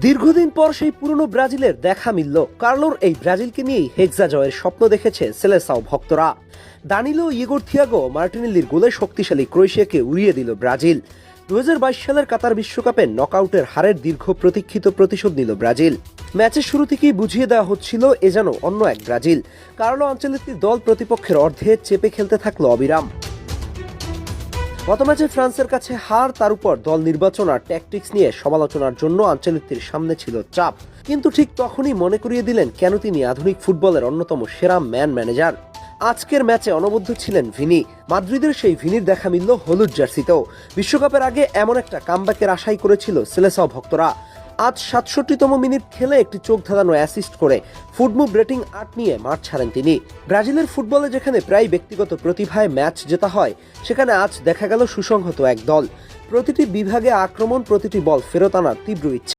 দীর্ঘদিন পর সেই পুরনো ব্রাজিলের দেখা মিলল। কার্লোর এই ব্রাজিলকে নিয়েই হেক্সা জয়ের স্বপ্ন দেখেছে সেলেসাও ভক্তরা। দানিলো, ইগোর থিয়াগো, মার্টিনেল্লির গোলে শক্তিশালী ক্রোয়েশিয়াকে উড়িয়ে দিল ব্রাজিল। 2022 সালের কাতার বিশ্বকাপে নকআউটের হারের দীর্ঘ প্রতীক্ষিত প্রতিশোধ নিল ব্রাজিল। ম্যাচের শুরু থেকেই বুঝিয়ে দেওয়া হচ্ছিল এ যেন অন্য এক ব্রাজিল। কার্লো আনচেলত্তির দল প্রতিপক্ষের অর্ধে চেপে খেলতে থাকলো অবিরাম। গত ম্যাচে ফ্রান্সের কাছে হার, তার উপর দল নির্বাচন আর ট্যাকটিক্স নিয়ে সমালোচনার জন্য আনচেলত্তির সামনে ছিল চাপ। কিন্তু ঠিক তখনই মনে করিয়ে দিলেন কেন তিনি আধুনিক ফুটবলের অন্যতম সেরা ম্যানেজার। আজকের ম্যাচে অনবদ্য ছিলেন ভিনি। মাদ্রিদের সেই ভিনির দেখা মিলল হলুদ জার্সিতেও। বিশ্বকাপের আগে এমন একটা কামব্যাকের আশাই করেছিল সেলেসাও ভক্তরা। আজ 67তম মিনিট খেলে একটি চোখ ধাঁধানো অ্যাসিস্ট করে ফুটমুভ রেটিং 8 নিয়ে মাঠ ছাড়েন তিনি। ব্রাজিলের ফুটবলে যেখানে প্রায় ব্যক্তিগত প্রতিভায় ম্যাচ জেতা হয়, সেখানে আজ দেখা গেল সুসংহত এক দল। প্রতিটি বিভাগে আক্রমণ, প্রতিটি বল ফেরত আনার তীব্র ইচ্ছে।